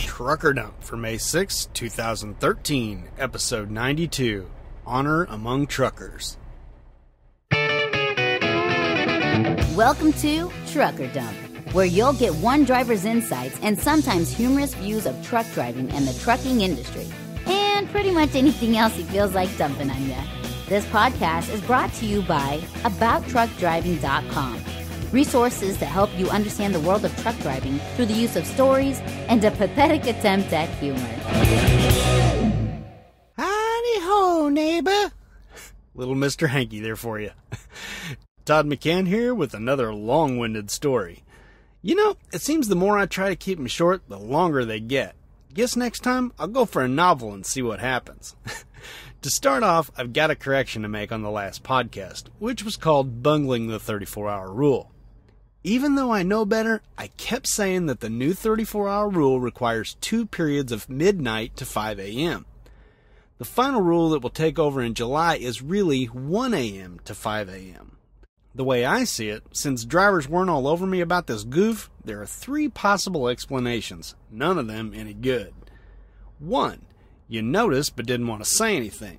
Trucker Dump for May 6, 2013, Episode 92, Honor Among Truckers. Welcome to Trucker Dump, where you'll get one driver's insights and sometimes humorous views of truck driving and the trucking industry, and pretty much anything else he feels like dumping on you. This podcast is brought to you by AboutTruckDriving.com. Resources to help you understand the world of truck driving through the use of stories and a pathetic attempt at humor. Howdy-ho, neighbor. Little Mr. Hanky there for you. Todd McCann here with another long-winded story. You know, it seems the more I try to keep them short, the longer they get. Guess next time I'll go for a novel and see what happens. To start off, I've got a correction to make on the last podcast, which was called Bungling the 34-Hour Rule. Even though I know better, I kept saying that the new 34-hour rule requires 2 periods of midnight to 5 a.m. The final rule that will take over in July is really 1 a.m. to 5 a.m. The way I see it, since drivers weren't all over me about this goof, there are 3 possible explanations, none of them any good. 1. You noticed but didn't want to say anything.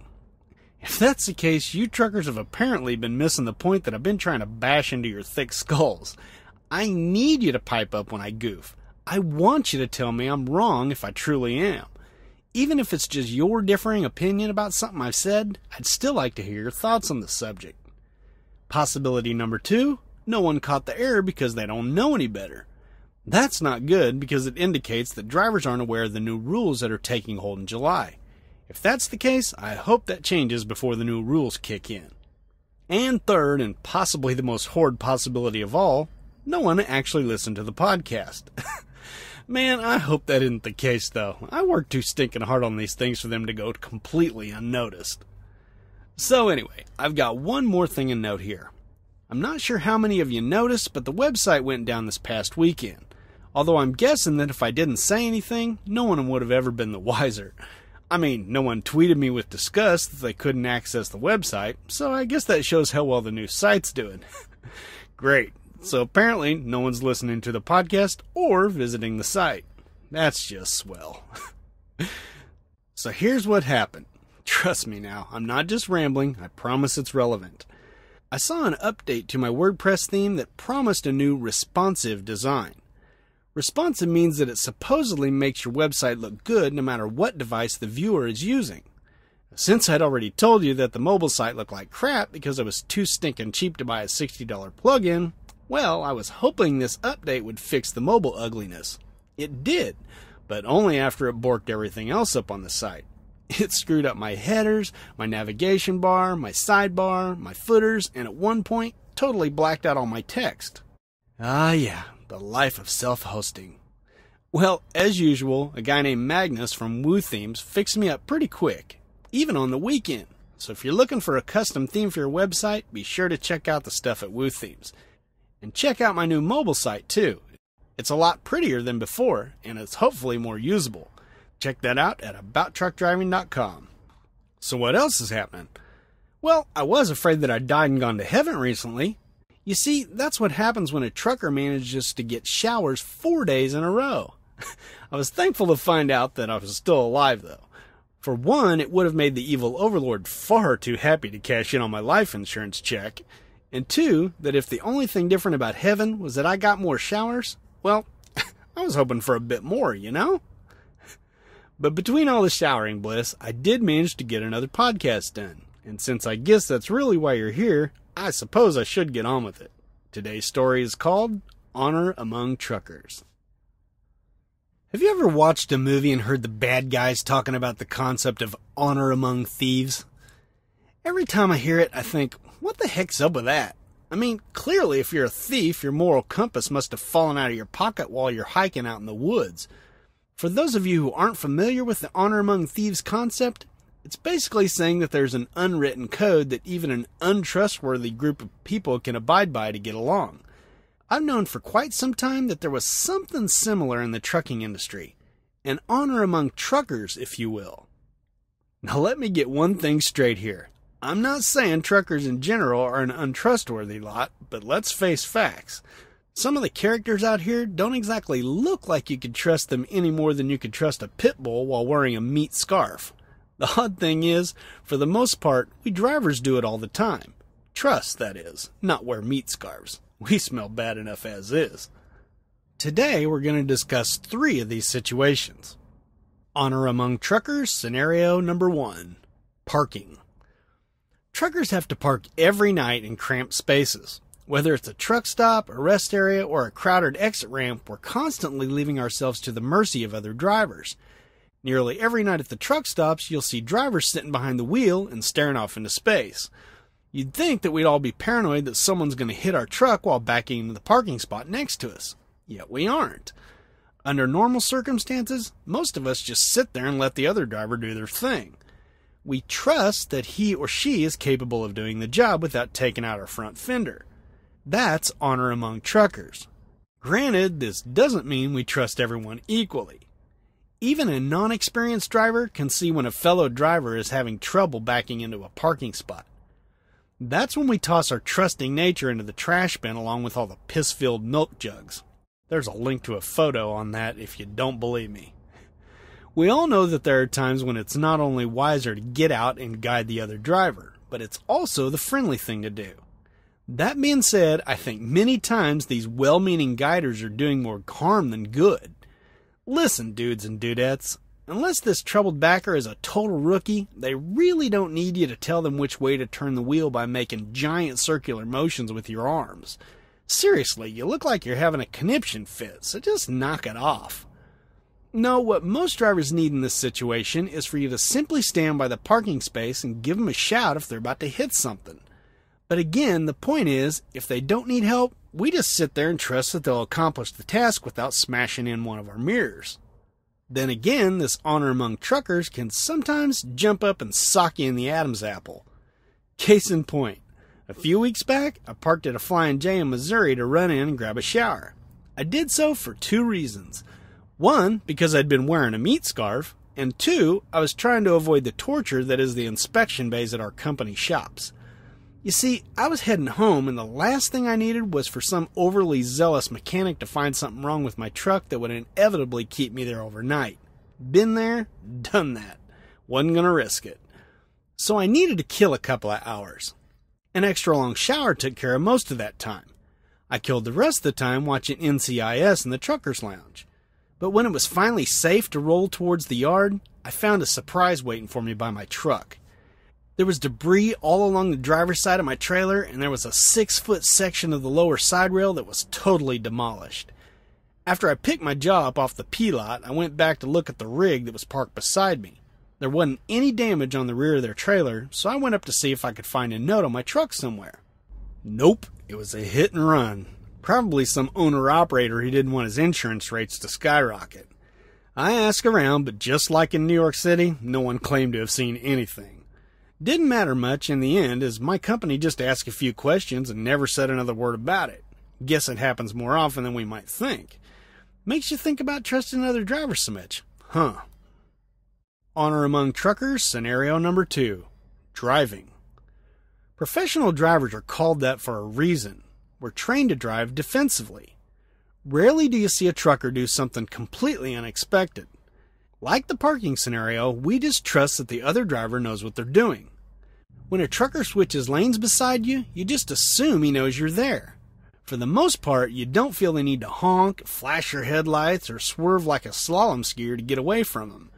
If that's the case, you truckers have apparently been missing the point that I've been trying to bash into your thick skulls. I need you to pipe up when I goof. I want you to tell me I'm wrong if I truly am. Even if it's just your differing opinion about something I've said, I'd still like to hear your thoughts on the subject. Possibility number 2, no one caught the error because they don't know any better. That's not good because it indicates that drivers aren't aware of the new rules that are taking hold in July. If that's the case, I hope that changes before the new rules kick in. And third, and possibly the most horrid possibility of all, no one actually listened to the podcast. Man, I hope that isn't the case, though. I work too stinking hard on these things for them to go completely unnoticed. So anyway, I've got one more thing to note here. I'm not sure how many of you noticed, but the website went down this past weekend. Although I'm guessing that if I didn't say anything, no one would have ever been the wiser. I mean, no one tweeted me with disgust that they couldn't access the website, so I guess that shows how well the new site's doing. Great. So apparently, no one's listening to the podcast or visiting the site. That's just swell. So here's what happened. Trust me now, I'm not just rambling, I promise it's relevant. I saw an update to my WordPress theme that promised a new responsive design. Responsive means that it supposedly makes your website look good no matter what device the viewer is using. Since I'd already told you that the mobile site looked like crap because it was too stinking cheap to buy a $60 plugin, well, I was hoping this update would fix the mobile ugliness. It did, but only after it borked everything else up on the site. It screwed up my headers, my navigation bar, my sidebar, my footers, and at one point, totally blacked out all my text. Ah yeah, the life of self-hosting. Well, as usual, a guy named Magnus from Woo Themes fixed me up pretty quick, even on the weekend. So if you're looking for a custom theme for your website, be sure to check out the stuff at Woo Themes. And check out my new mobile site too. It's a lot prettier than before, and it's hopefully more usable. Check that out at AboutTruckDriving.com. So what else is happening? Well, I was afraid that I'd died and gone to heaven recently. You see, that's what happens when a trucker manages to get showers 4 days in a row. I was thankful to find out that I was still alive, though. For one, it would have made the evil overlord far too happy to cash in on my life insurance check. And two, that if the only thing different about heaven was that I got more showers, well, I was hoping for a bit more, you know? But between all the showering bliss, I did manage to get another podcast done. And since I guess that's really why you're here, I suppose I should get on with it. Today's story is called Honor Among Truckers. Have you ever watched a movie and heard the bad guys talking about the concept of honor among thieves? Every time I hear it, I think, what the heck's up with that? I mean, clearly if you're a thief, your moral compass must have fallen out of your pocket while you're hiking out in the woods. For those of you who aren't familiar with the honor among thieves concept, it's basically saying that there's an unwritten code that even an untrustworthy group of people can abide by to get along. I've known for quite some time that there was something similar in the trucking industry. An honor among truckers, if you will. Now let me get one thing straight here. I'm not saying truckers in general are an untrustworthy lot, but let's face facts. Some of the characters out here don't exactly look like you could trust them any more than you could trust a pit bull while wearing a meat scarf. The odd thing is, for the most part, we drivers do it all the time. Trust, that is, not wear meat scarves. We smell bad enough as is. Today we're going to discuss 3 of these situations. Honor Among Truckers, scenario number 1. Parking. Truckers have to park every night in cramped spaces. Whether it's a truck stop, a rest area, or a crowded exit ramp, we're constantly leaving ourselves to the mercy of other drivers. Nearly every night at the truck stops, you'll see drivers sitting behind the wheel and staring off into space. You'd think that we'd all be paranoid that someone's going to hit our truck while backing into the parking spot next to us. Yet we aren't. Under normal circumstances, most of us just sit there and let the other driver do their thing. We trust that he or she is capable of doing the job without taking out our front fender. That's honor among truckers. Granted, this doesn't mean we trust everyone equally. Even a non-experienced driver can see when a fellow driver is having trouble backing into a parking spot. That's when we toss our trusting nature into the trash bin along with all the piss-filled milk jugs. There's a link to a photo on that if you don't believe me. We all know that there are times when it's not only wiser to get out and guide the other driver, but it's also the friendly thing to do. That being said, I think many times these well-meaning guiders are doing more harm than good. Listen, dudes and dudettes, unless this troubled backer is a total rookie, they really don't need you to tell them which way to turn the wheel by making giant circular motions with your arms. Seriously, you look like you're having a conniption fit, so just knock it off. No, what most drivers need in this situation is for you to simply stand by the parking space and give them a shout if they're about to hit something. But again, the point is, if they don't need help, we just sit there and trust that they'll accomplish the task without smashing in one of our mirrors. Then again, this honor among truckers can sometimes jump up and sock you in the Adam's apple. Case in point, a few weeks back, I parked at a Flying J in Missouri to run in and grab a shower. I did so for 2 reasons. 1, because I'd been wearing a meat scarf, and 2, I was trying to avoid the torture that is the inspection bays at our company shops. You see, I was heading home, and the last thing I needed was for some overly zealous mechanic to find something wrong with my truck that would inevitably keep me there overnight. Been there, done that. Wasn't gonna risk it. So I needed to kill a couple of hours. An extra long shower took care of most of that time. I killed the rest of the time watching NCIS in the trucker's lounge. But when it was finally safe to roll towards the yard, I found a surprise waiting for me by my truck. There was debris all along the driver's side of my trailer, and there was a 6-foot section of the lower side rail that was totally demolished. After I picked my jaw up off the P-lot, I went back to look at the rig that was parked beside me. There wasn't any damage on the rear of their trailer, so I went up to see if I could find a note on my truck somewhere. Nope, it was a hit and run. Probably some owner-operator who didn't want his insurance rates to skyrocket. I asked around, but just like in New York City, no one claimed to have seen anything. Didn't matter much in the end, as my company just asked a few questions and never said another word about it. Guess it happens more often than we might think. Makes you think about trusting other drivers so much, huh? Honor Among Truckers, scenario number 2. Driving. Professional drivers are called that for a reason. We're trained to drive defensively. Rarely do you see a trucker do something completely unexpected. Like the parking scenario, we just trust that the other driver knows what they're doing. When a trucker switches lanes beside you, you just assume he knows you're there. For the most part, you don't feel the need to honk, flash your headlights, or swerve like a slalom skier to get away from him.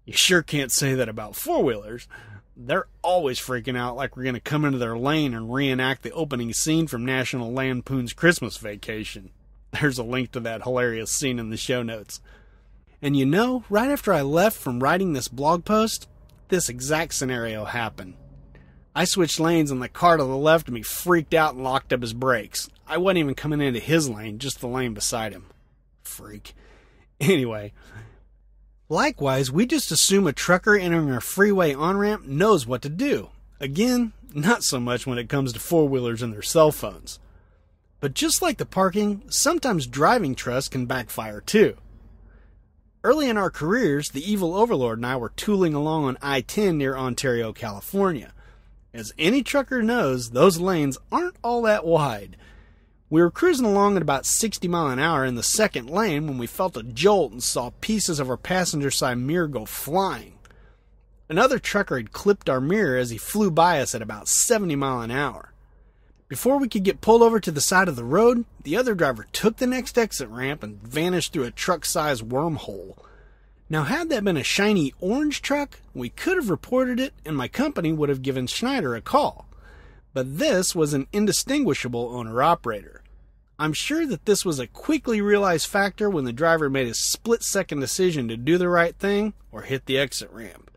You sure can't say that about four-wheelers. They're always freaking out like we're going to come into their lane and reenact the opening scene from National Lampoon's Christmas Vacation. There's a link to that hilarious scene in the show notes. And you know, right after I left from writing this blog post, this exact scenario happened. I switched lanes and the car to the left of me freaked out and locked up his brakes. I wasn't even coming into his lane, just the lane beside him. Freak. Anyway, likewise, we just assume a trucker entering a freeway on-ramp knows what to do. Again, not so much when it comes to four-wheelers and their cell phones. But just like the parking, sometimes driving trust can backfire too. Early in our careers, the evil overlord and I were tooling along on I-10 near Ontario, California. As any trucker knows, those lanes aren't all that wide. We were cruising along at about 60 miles an hour in the second lane when we felt a jolt and saw pieces of our passenger side mirror go flying. Another trucker had clipped our mirror as he flew by us at about 70 miles an hour. Before we could get pulled over to the side of the road, the other driver took the next exit ramp and vanished through a truck-sized wormhole. Now, had that been a shiny orange truck, we could have reported it and my company would have given Schneider a call. But this was an indistinguishable owner-operator. I'm sure that this was a quickly realized factor when the driver made a split-second decision to do the right thing or hit the exit ramp.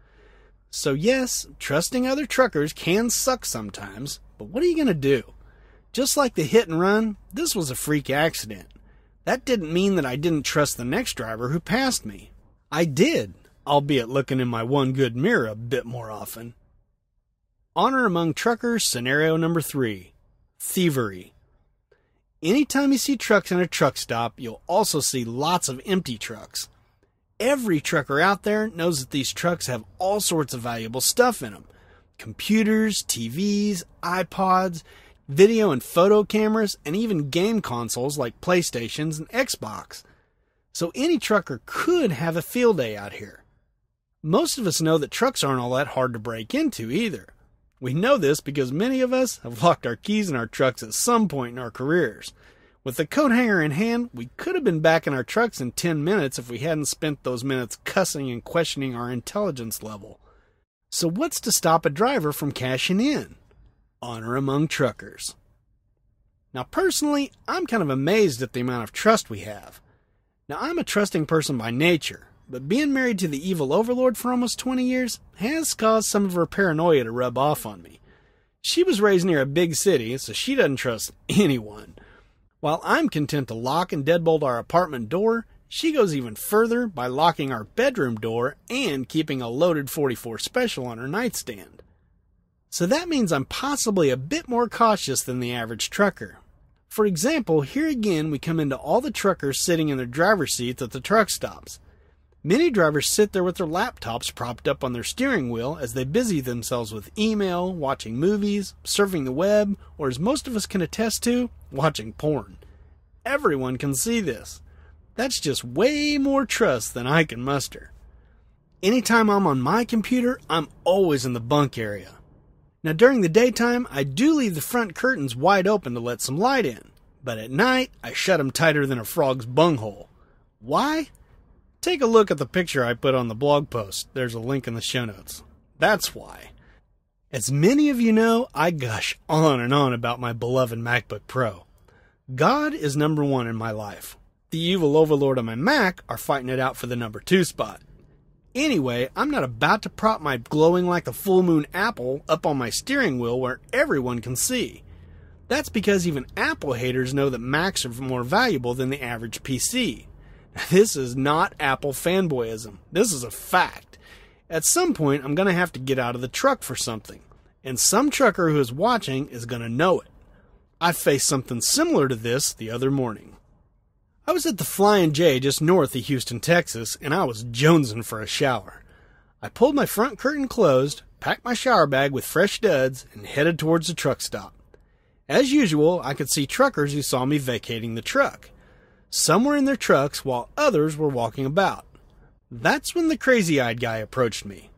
So yes, trusting other truckers can suck sometimes, but what are you going to do? Just like the hit and run, this was a freak accident. That didn't mean that I didn't trust the next driver who passed me. I did, albeit looking in my one good mirror a bit more often. Honor Among Truckers scenario number 3. Thievery. Anytime you see trucks in a truck stop, you'll also see lots of empty trucks. Every trucker out there knows that these trucks have all sorts of valuable stuff in them. Computers, TVs, iPods, video and photo cameras, and even game consoles like PlayStations and Xbox. So any trucker could have a field day out here. Most of us know that trucks aren't all that hard to break into either. We know this because many of us have locked our keys in our trucks at some point in our careers. With the coat hanger in hand, we could have been back in our trucks in 10 minutes if we hadn't spent those minutes cussing and questioning our intelligence level. So what's to stop a driver from cashing in? Honor among truckers. Now personally, I'm kind of amazed at the amount of trust we have. Now I'm a trusting person by nature, but being married to the evil overlord for almost 20 years has caused some of her paranoia to rub off on me. She was raised near a big city, so she doesn't trust anyone. While I'm content to lock and deadbolt our apartment door, she goes even further by locking our bedroom door and keeping a loaded 44 Special on her nightstand. So that means I'm possibly a bit more cautious than the average trucker. For example, here again we come into all the truckers sitting in their driver's seats at the truck stops. Many drivers sit there with their laptops propped up on their steering wheel as they busy themselves with email, watching movies, surfing the web, or as most of us can attest to, watching porn. Everyone can see this. That's just way more trust than I can muster. Anytime I'm on my computer, I'm always in the bunk area. Now during the daytime, I do leave the front curtains wide open to let some light in, but at night, I shut them tighter than a frog's bunghole. Why? Take a look at the picture I put on the blog post. There's a link in the show notes. That's why. As many of you know, I gush on and on about my beloved MacBook Pro. God is number 1 in my life. The evil overlord on my Mac are fighting it out for the number 2 spot. Anyway, I'm not about to prop my glowing like a full moon apple up on my steering wheel where everyone can see. That's because even Apple haters know that Macs are more valuable than the average PC. This is not Apple fanboyism. This is a fact. At some point, I'm going to have to get out of the truck for something. And some trucker who is watching is going to know it. I faced something similar to this the other morning. I was at the Flying J just north of Houston, Texas, and I was jonesing for a shower. I pulled my front curtain closed, packed my shower bag with fresh duds, and headed towards the truck stop. As usual, I could see truckers who saw me vacating the truck. Some were in their trucks while others were walking about. That's when the crazy-eyed guy approached me.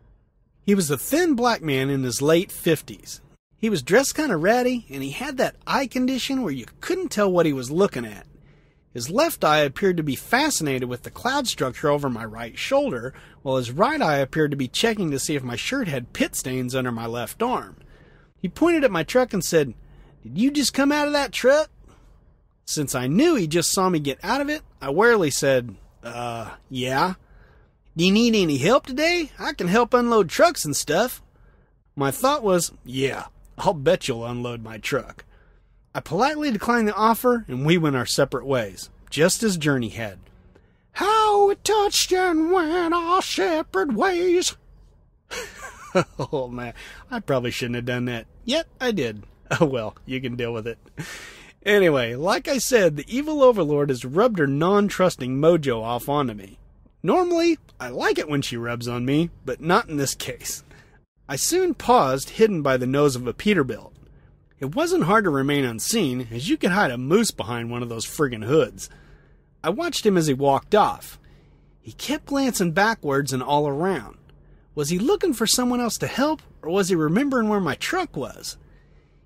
He was a thin black man in his late 50s. He was dressed kind of ratty, and he had that eye condition where you couldn't tell what he was looking at. His left eye appeared to be fascinated with the cloud structure over my right shoulder, while his right eye appeared to be checking to see if my shirt had pit stains under my left arm. He pointed at my truck and said, "Did you just come out of that truck?" Since I knew he just saw me get out of it, I warily said, yeah. "Do you need any help today? I can help unload trucks and stuff." My thought was, yeah, I'll bet you'll unload my truck. I politely declined the offer, and we went our separate ways, just as Journey had. How it touched and went our separate ways. Oh man, I probably shouldn't have done that. Yet I did. Oh well, you can deal with it. Anyway, like I said, the evil overlord has rubbed her non-trusting mojo off onto me. Normally, I like it when she rubs on me, but not in this case. I soon paused, hidden by the nose of a Peterbilt. It wasn't hard to remain unseen, as you could hide a moose behind one of those friggin' hoods. I watched him as he walked off. He kept glancing backwards and all around. Was he looking for someone else to help, or was he remembering where my truck was?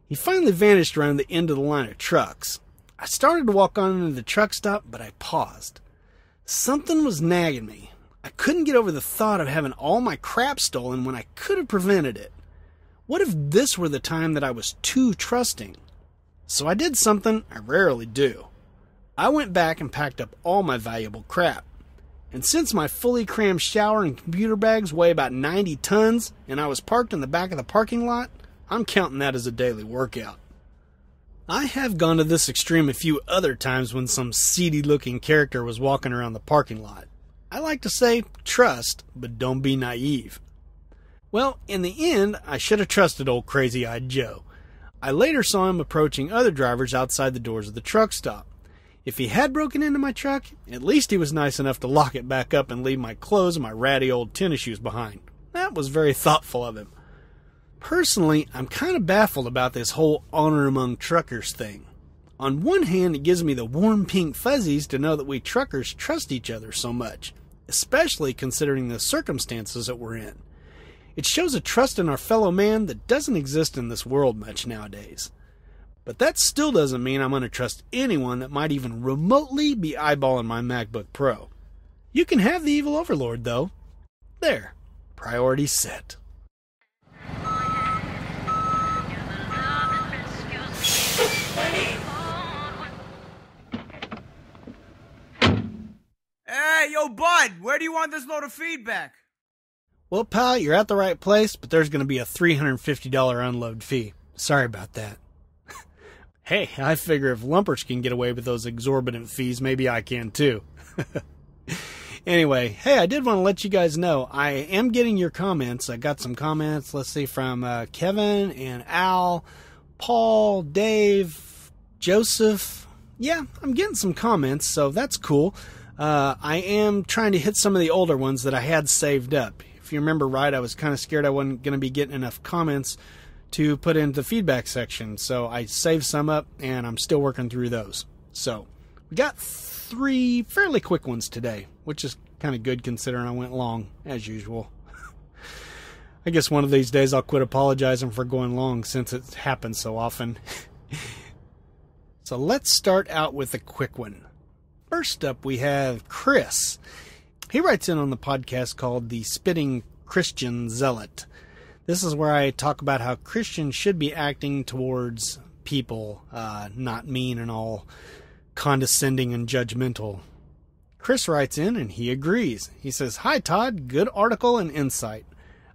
He finally vanished around the end of the line of trucks. I started to walk on into the truck stop, but I paused. Something was nagging me. I couldn't get over the thought of having all my crap stolen when I could have prevented it. What if this were the time that I was too trusting? So I did something I rarely do. I went back and packed up all my valuable crap. And since my fully crammed shower and computer bags weigh about 90 tons and I was parked in the back of the parking lot, I'm counting that as a daily workout. I have gone to this extreme a few other times when some seedy-looking character was walking around the parking lot. I like to say, trust, but don't be naive. Well, in the end, I should have trusted old Crazy-Eyed Joe. I later saw him approaching other drivers outside the doors of the truck stop. If he had broken into my truck, at least he was nice enough to lock it back up and leave my clothes and my ratty old tennis shoes behind. That was very thoughtful of him. Personally, I'm kind of baffled about this whole Honor Among Truckers thing. On one hand, it gives me the warm pink fuzzies to know that we truckers trust each other so much, especially considering the circumstances that we're in. It shows a trust in our fellow man that doesn't exist in this world much nowadays. But that still doesn't mean I'm going to trust anyone that might even remotely be eyeballing my MacBook Pro. You can have the evil overlord, though. There. Priority set. Hey, yo, bud, where do you want this load of feedback? Well, pal, you're at the right place, but there's going to be a $350 unload fee. Sorry about that. Hey, I figure if lumpers can get away with those exorbitant fees, maybe I can too. Anyway, hey, I did want to let you guys know, I am getting your comments. I got some comments, let's see, from Kevin and Al, Paul, Dave, Joseph. Yeah, I'm getting some comments, so that's cool. I am trying to hit some of the older ones that I had saved up. If you remember right, I was kind of scared I wasn't going to be getting enough comments to put into the feedback section. So I saved some up, and I'm still working through those. So we got 3 fairly quick ones today, which is kind of good considering I went long, as usual. I guess one of these days I'll quit apologizing for going long since it happens so often. So let's start out with a quick one. First up, we have Chris. He writes in on the podcast called The Spitting Christian Zealot. This is where I talk about how Christians should be acting towards people, not mean and all condescending and judgmental. Chris writes in and he agrees. He says, "Hi Todd, good article and insight.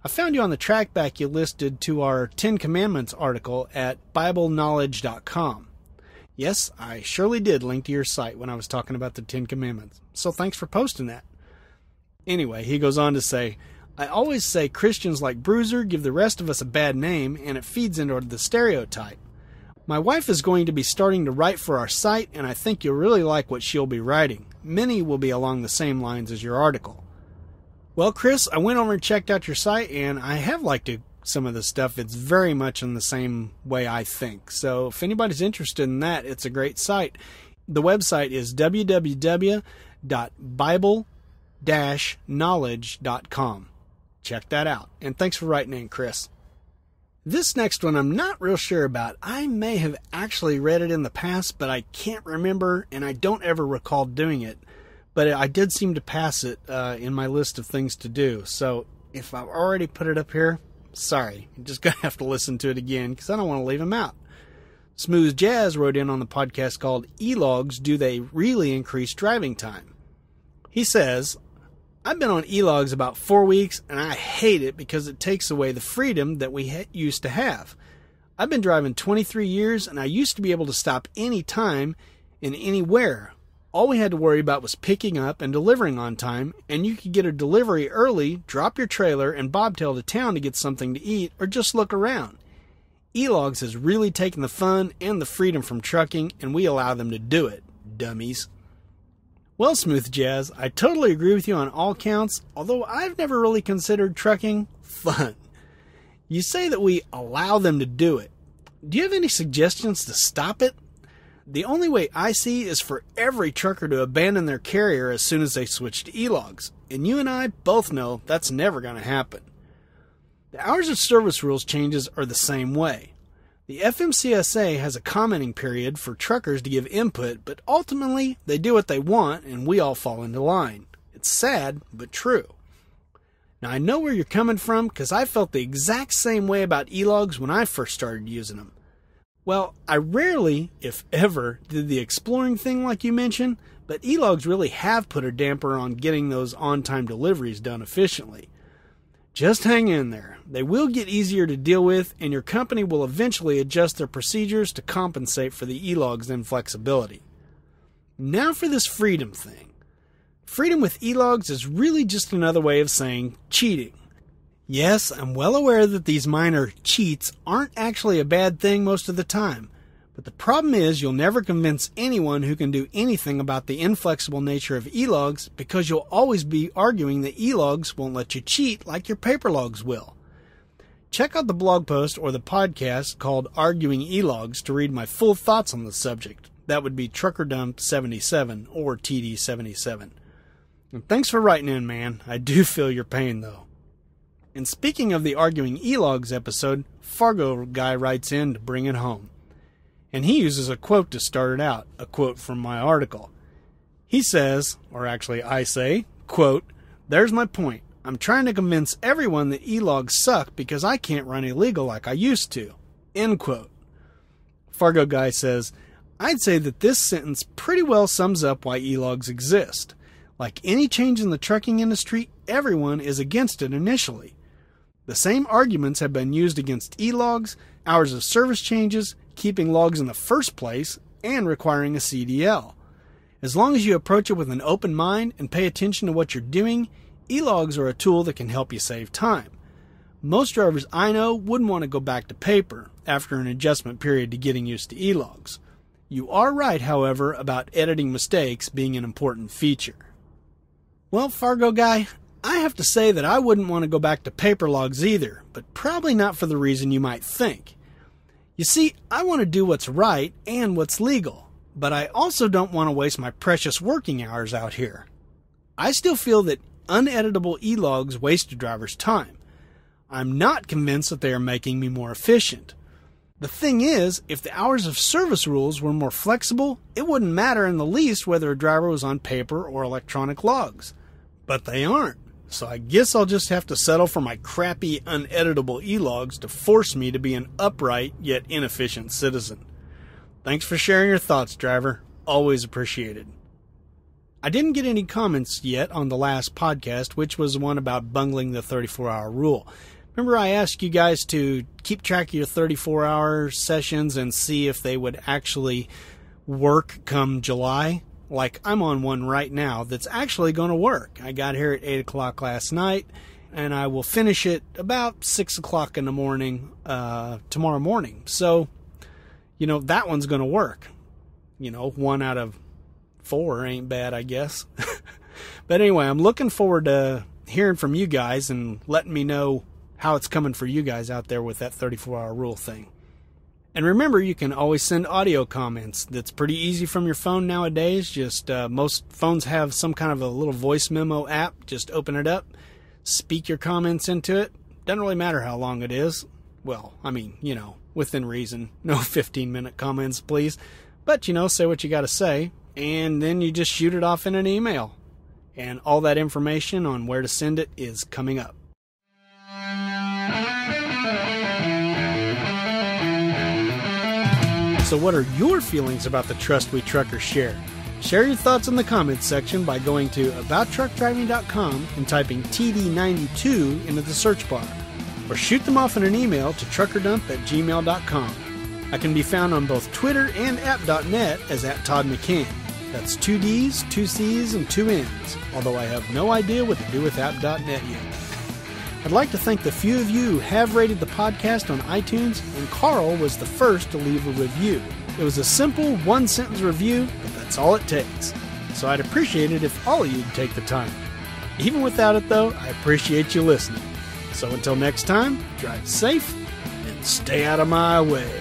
I found you on the trackback you listed to our 10 Commandments article at BibleKnowledge.com. Yes, I surely did link to your site when I was talking about the 10 Commandments, so thanks for posting that." Anyway, he goes on to say, "I always say Christians like Bruiser give the rest of us a bad name, and it feeds into the stereotype. My wife is going to be starting to write for our site, and I think you'll really like what she'll be writing. Many will be along the same lines as your article." Well, Chris, I went over and checked out your site, and I have liked some of the stuff. It's very much in the same way I think. So if anybody's interested in that, it's a great site. The website is www.bible-knowledge.com. Check that out. And thanks for writing in, Chris. This next one I'm not real sure about. I may have actually read it in the past, but I can't remember, and I don't ever recall doing it. But I did seem to pass it in my list of things to do. So if I've already put it up here, sorry. You're just going to have to listen to it again because I don't want to leave him out. Smoothjazz wrote in on the podcast called E-Logs, Do They Really Increase Driving Time? He says, "I've been on E-Logs about 4 weeks, and I hate it because it takes away the freedom that we used to have. I've been driving 23 years, and I used to be able to stop any time and anywhere. All we had to worry about was picking up and delivering on time, and you could get a delivery early, drop your trailer, and bobtail to town to get something to eat or just look around. E-Logs has really taken the fun and the freedom from trucking, and we allow them to do it, dummies." Well, Smoothjazz, I totally agree with you on all counts, although I've never really considered trucking fun. You say that we allow them to do it. do you have any suggestions to stop it? The only way I see is for every trucker to abandon their carrier as soon as they switch to e-logs, and you and I both know that's never going to happen. The hours of service rules changes are the same way. The FMCSA has a commenting period for truckers to give input, but ultimately they do what they want and we all fall into line. It's sad, but true. Now I know where you're coming from because I felt the exact same way about e-logs when I first started using them. Well, I rarely, if ever, did the exploring thing like you mentioned, but e-logs really have put a damper on getting those on-time deliveries done efficiently. Just hang in there. They will get easier to deal with, and your company will eventually adjust their procedures to compensate for the e-logs' inflexibility. Now for this freedom thing. Freedom with e-logs is really just another way of saying cheating. Yes, I'm well aware that these minor cheats aren't actually a bad thing most of the time, but the problem is you'll never convince anyone who can do anything about the inflexible nature of e-logs because you'll always be arguing that e-logs won't let you cheat like your paper logs will. Check out the blog post or the podcast called Arguing E-Logs to read my full thoughts on the subject. That would be Truckerdump77 or TD092. And thanks for writing in, man. I do feel your pain, though. And speaking of the Arguing E-Logs episode, Fargoguy writes in to bring it home. And he uses a quote to start it out, a quote from my article. He says, or actually I say, quote, "There's my point. I'm trying to convince everyone that e-logs suck because I can't run illegal like I used to." End quote. Fargoguy says, "I'd say that this sentence pretty well sums up why e-logs exist. Like any change in the trucking industry, everyone is against it initially. The same arguments have been used against e-logs, hours of service changes, keeping logs in the first place, and requiring a CDL. As long as you approach it with an open mind and pay attention to what you're doing, e-logs are a tool that can help you save time. Most drivers I know wouldn't want to go back to paper after an adjustment period to getting used to e-logs. You are right, however, about editing mistakes being an important feature." Well, Fargoguy, I have to say that I wouldn't want to go back to paper logs either, but probably not for the reason you might think. You see, I want to do what's right and what's legal, but I also don't want to waste my precious working hours out here. I still feel that uneditable e-logs waste a driver's time. I'm not convinced that they are making me more efficient. The thing is, if the hours of service rules were more flexible, it wouldn't matter in the least whether a driver was on paper or electronic logs. But they aren't, so I guess I'll just have to settle for my crappy uneditable e-logs to force me to be an upright yet inefficient citizen. Thanks for sharing your thoughts, driver. Always appreciated. I didn't get any comments yet on the last podcast, which was the one about bungling the 34-hour rule. Remember I asked you guys to keep track of your 34-hour sessions and see if they would actually work come July? Like, I'm on one right now that's actually going to work. I got here at 8 o'clock last night, and I will finish it about 6 o'clock in the morning tomorrow morning. So, that one's going to work. 1 out of 4 ain't bad, I guess. But anyway, I'm looking forward to hearing from you guys and letting me know how it's coming for you guys out there with that 34-hour rule thing. And remember, you can always send audio comments. That's pretty easy from your phone nowadays. Just most phones have some kind of a little voice memo app. Just open it up, speak your comments into it. Doesn't really matter how long it is. Well, within reason. No 15-minute comments, please. But, say what you got to say. And then you just shoot it off in an email. And all that information on where to send it is coming up. So what are your feelings about the trust we truckers share? Share your thoughts in the comments section by going to abouttruckdriving.com and typing TD092 into the search bar. Or shoot them off in an email to truckerdump@gmail.com. I can be found on both Twitter and app.net as @ToddMcCann. That's 2 D's, 2 C's, and 2 N's, although I have no idea what to do with app.net yet. I'd like to thank the few of you who have rated the podcast on iTunes, and Carl was the first to leave a review. It was a simple one-sentence review, but that's all it takes. So I'd appreciate it if all of you'd take the time. Even without it, though, I appreciate you listening. So until next time, drive safe and stay out of my way.